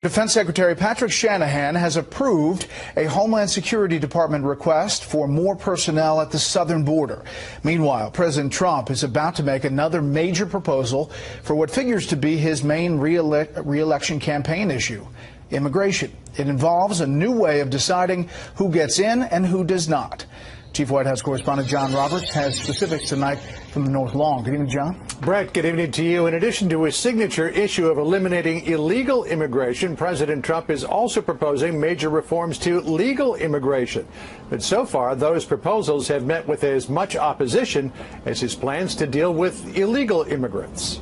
Defense Secretary Patrick Shanahan has approved a Homeland Security Department request for more personnel at the southern border. Meanwhile, President Trump is about to make another major proposal for what figures to be his main re-election campaign issue: immigration. It involves a new way of deciding who gets in and who does not. Chief White House correspondent John Roberts has specifics tonight from the North Lawn. Good evening, John. Brett, good evening to you. In addition to his signature issue of eliminating illegal immigration, President Trump is also proposing major reforms to legal immigration. But so far, those proposals have met with as much opposition as his plans to deal with illegal immigrants.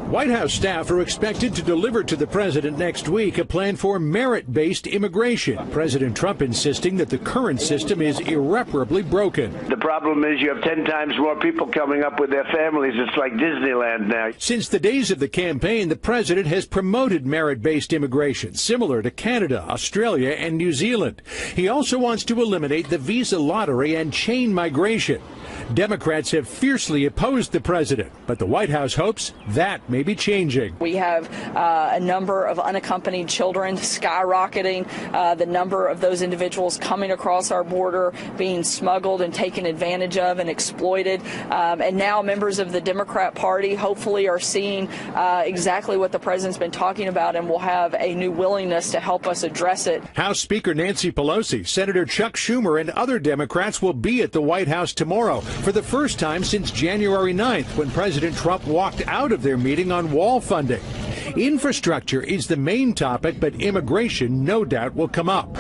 White House staff are expected to deliver to the president next week a plan for merit-based immigration. President Trump insisting that the current system is irreparably broken. The problem is you have 10 times more people coming up with their families. It's like Disneyland now. Since the days of the campaign, the president has promoted merit-based immigration, similar to Canada, Australia, and New Zealand. He also wants to eliminate the visa lottery and chain migration. Democrats have fiercely opposed the president, but the White House hopes that may be changing. We have a number of unaccompanied children skyrocketing, the number of those individuals coming across our border being smuggled and taken advantage of and exploited. And now members of the Democrat Party hopefully are seeing exactly what the president's been talking about and will have a new willingness to help us address it. House Speaker Nancy Pelosi, Senator Chuck Schumer, and other Democrats will be at the White House tomorrow for the first time since January 9th, when President Trump walked out of their meeting on wall funding. Infrastructure is the main topic, but immigration no doubt will come up.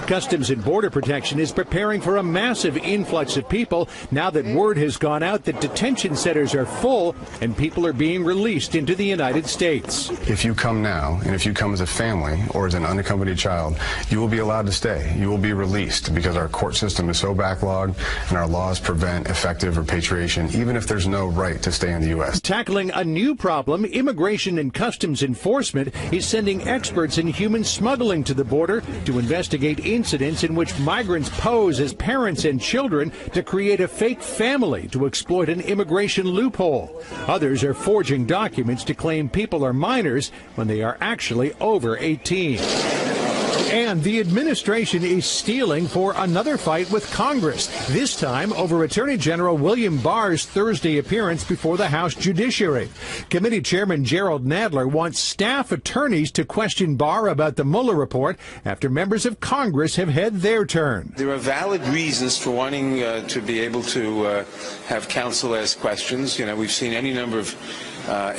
Customs and Border Protection is preparing for a massive influx of people now that word has gone out that detention centers are full and people are being released into the United States. If you come now, and if you come as a family or as an unaccompanied child, you will be allowed to stay. You will be released because our court system is so backlogged and our laws prevent effective repatriation, even if there's no right to stay in the U.S. Tackling a new problem, Immigration and Customs Enforcement is sending experts in human smuggling to the border to investigate incidents in which migrants pose as parents and children to create a fake family to exploit an immigration loophole. Others are forging documents to claim people are minors when they are actually over 18. And the administration is stealing for another fight with Congress, this time over Attorney General William Barr's Thursday appearance before the House Judiciary. Committee Chairman Gerald Nadler wants staff attorneys to question Barr about the Mueller report after members of Congress have had their turn. There are valid reasons for wanting to be able to have counsel ask questions. You know, we've seen any number of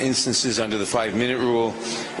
instances under the 5-minute rule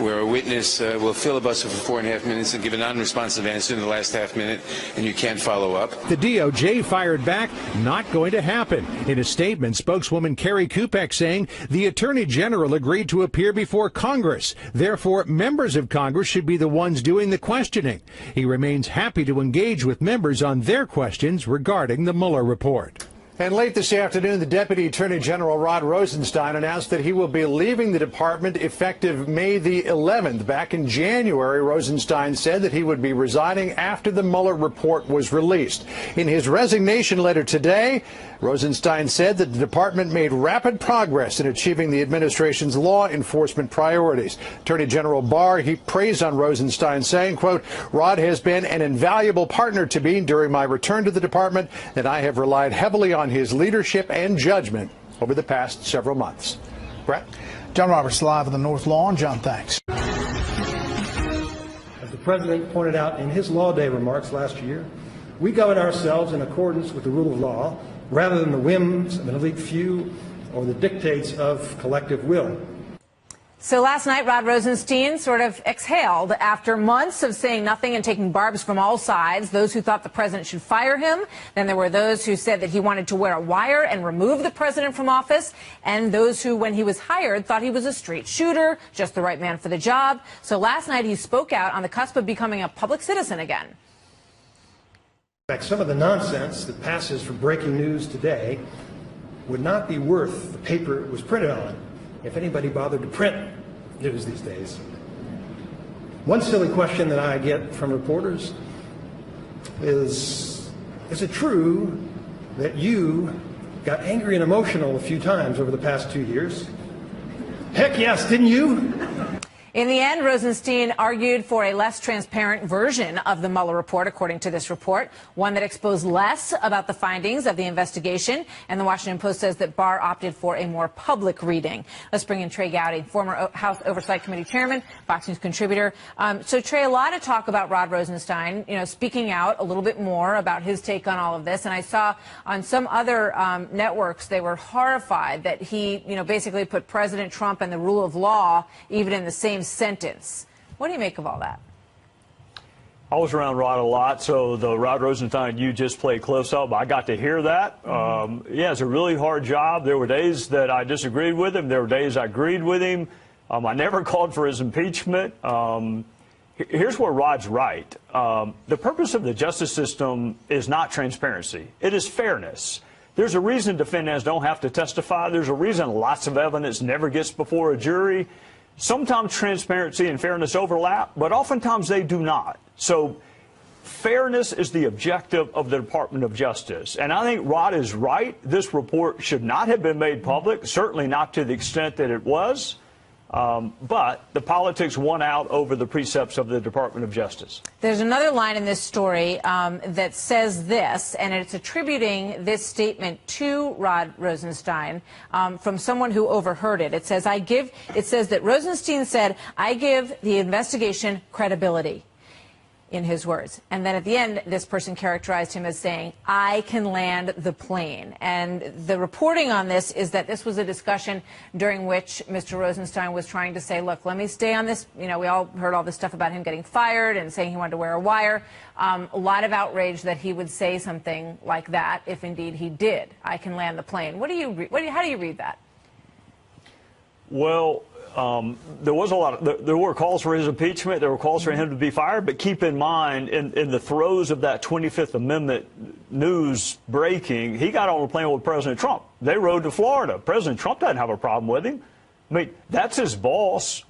where a witness will filibuster for 4.5 minutes and give a non-responsive answer in the last half minute, and you can't follow up. The DOJ fired back, not going to happen. In a statement, spokeswoman Carrie Kupek saying the Attorney General agreed to appear before Congress. Therefore, members of Congress should be the ones doing the questioning. He remains happy to engage with members on their questions regarding the Mueller report. And late this afternoon, the Deputy Attorney General Rod Rosenstein announced that he will be leaving the department effective May the 11th. Back in January, Rosenstein said that he would be resigning after the Mueller report was released. In his resignation letter today, Rosenstein said that the department made rapid progress in achieving the administration's law enforcement priorities. Attorney General Barr heaped praise on Rosenstein, saying, quote, "Rod has been an invaluable partner to me during my return to the department, and I have relied heavily on his leadership and judgment over the past several months." Brett? John Roberts live on the North Lawn. John, thanks. As the President pointed out in his Law Day remarks last year, we govern ourselves in accordance with the rule of law rather than the whims of an elite few or the dictates of collective will. So last night, Rod Rosenstein sort of exhaled after months of saying nothing and taking barbs from all sides. Those who thought the president should fire him. Then there were those who said that he wanted to wear a wire and remove the president from office. And those who, when he was hired, thought he was a straight shooter, just the right man for the job. So last night, he spoke out on the cusp of becoming a public citizen again. In fact, some of the nonsense that passes for breaking news today would not be worth the paper it was printed on if anybody bothered to print news these days. One silly question that I get from reporters is it true that you got angry and emotional a few times over the past 2 years? Heck yes, didn't you? In the end, Rosenstein argued for a less transparent version of the Mueller report, according to this report, one that exposed less about the findings of the investigation. And the Washington Post says that Barr opted for a more public reading. Let's bring in Trey Gowdy, former House Oversight Committee chairman, Fox News contributor. So, Trey, a lot of talk about Rod Rosenstein, speaking out a little bit more about his take on all of this. And I saw on some other networks, they were horrified that he, basically put President Trump and the rule of law even in the same sentence. What do you make of all that? I was around Rod a lot, so the Rod Rosenstein you just played close up, I got to hear that. Yeah, it's a really hard job. There were days that I disagreed with him. There were days I agreed with him. I never called for his impeachment. Here's where Rod's right. The purpose of the justice system is not transparency. It is fairness. There's a reason defendants don't have to testify. There's a reason lots of evidence never gets before a jury. Sometimes transparency and fairness overlap, but oftentimes they do not. So fairness is the objective of the Department of Justice. And I think Rod is right. This report should not have been made public, certainly not to the extent that it was. But the politics won out over the precepts of the Department of Justice. There's another line in this story that says this, and it's attributing this statement to Rod Rosenstein from someone who overheard it. It says that Rosenstein said, "I give the investigation credibility," in his words. And then at the end, this person characterized him as saying, "I can land the plane." And the reporting on this is that this was a discussion during which Mr. Rosenstein was trying to say, look, let me stay on this. We all heard all this stuff about him getting fired and saying he wanted to wear a wire. A lot of outrage that he would say something like that if indeed he did. I can land the plane. How do you read that? Well, there were calls for his impeachment. There were calls for him to be fired. But keep in mind, in the throes of that 25th Amendment news breaking, he got on a plane with President Trump. They rode to Florida. President Trump doesn't have a problem with him. I mean, that's his boss.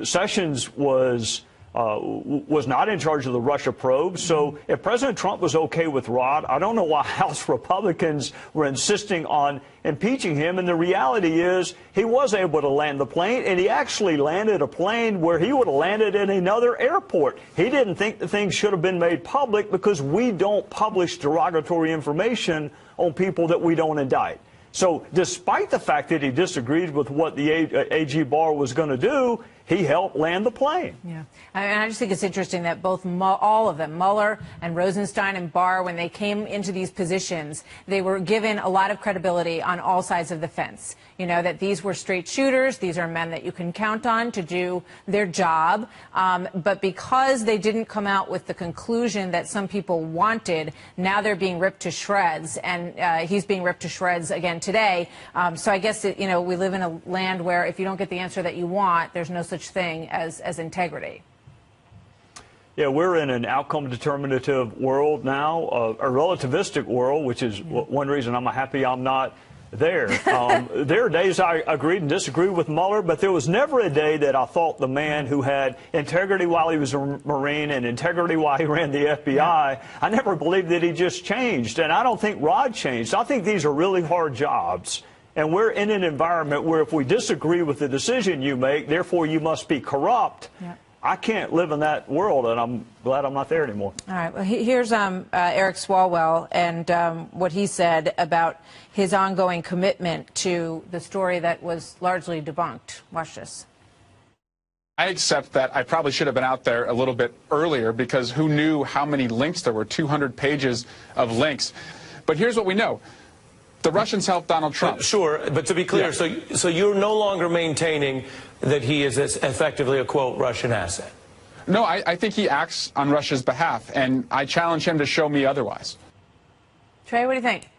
Sessions was not in charge of the Russia probe. So if President Trump was okay with Rod, I don't know why House Republicans were insisting on impeaching him. And the reality is he was able to land the plane, and he actually landed a plane where he would have landed in another airport. He didn't think the thing should have been made public because we don't publish derogatory information on people that we don't indict. So despite the fact that he disagreed with what the AG Barr was going to do, he helped land the plane. Yeah. I just think it's interesting that all of them, Mueller and Rosenstein and Barr, when they came into these positions, they were given a lot of credibility on all sides of the fence. That these were straight shooters. These are men that you can count on to do their job. But because they didn't come out with the conclusion that some people wanted, now they're being ripped to shreds. And he's being ripped to shreds again today. So I guess, we live in a land where if you don't get the answer that you want, there's no such thing as integrity. Yeah, we're in an outcome determinative world now, a relativistic world, which is one reason I'm happy I'm not there. There are days I agreed and disagreed with Mueller, but there was never a day that I thought the man who had integrity while he was a Marine and integrity while he ran the FBI, I never believed that he just changed. And I don't think Rod changed. I think these are really hard jobs. And we're in an environment where if we disagree with the decision you make, therefore you must be corrupt. Yeah. I can't live in that world, and I'm glad I'm not there anymore. All right. Well, here's Eric Swalwell and what he said about his ongoing commitment to the story that was largely debunked. Watch this. I accept that I probably should have been out there a little bit earlier because who knew how many links there were, 200 pages of links. But here's what we know. The Russians helped Donald Trump. Sure, but to be clear, yeah. So you're no longer maintaining that he is effectively a, quote, Russian asset? No, I think he acts on Russia's behalf, and I challenge him to show me otherwise. Trey, what do you think?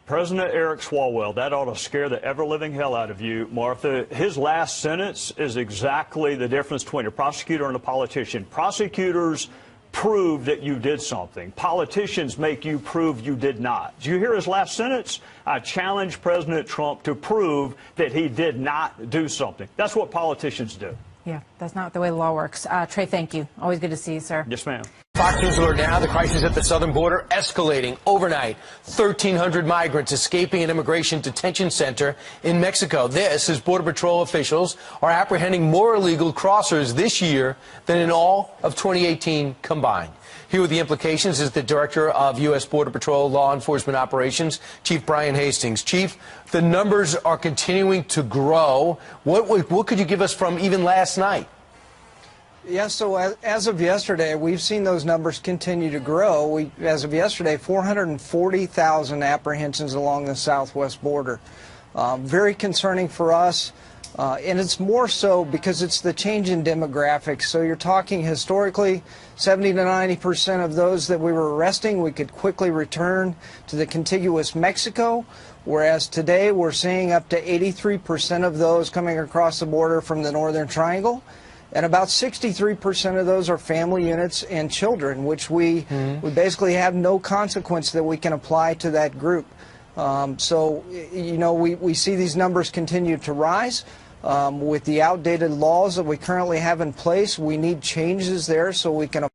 President Eric Swalwell, that ought to scare the ever-living hell out of you, Martha. His last sentence is exactly the difference between a prosecutor and a politician. Prosecutors prove that you did something. Politicians make you prove you did not. Did you hear his last sentence? I challenge President Trump to prove that he did not do something. That's what politicians do. Yeah, that's not the way the law works. Trey, thank you. Always good to see you, sir. Yes, ma'am. Fox News Alert now. The crisis at the southern border escalating overnight. 1,300 migrants escaping an immigration detention center in Mexico. This as Border Patrol officials are apprehending more illegal crossers this year than in all of 2018 combined. Here with the implications is the Director of U.S. Border Patrol Law Enforcement Operations, Chief Brian Hastings. Chief, the numbers are continuing to grow. What could you give us from even last night? Yeah, so as of yesterday, we've seen those numbers continue to grow. As of yesterday, 440,000 apprehensions along the southwest border. Very concerning for us, and it's more so because it's the change in demographics. So you're talking historically, 70 to 90% of those that we were arresting, we could quickly return to the contiguous Mexico, whereas today we're seeing up to 83% of those coming across the border from the Northern Triangle. And about 63% of those are family units and children, which we basically have no consequence that we can apply to that group. So, you know, we see these numbers continue to rise. With the outdated laws that we currently have in place, we need changes there so we can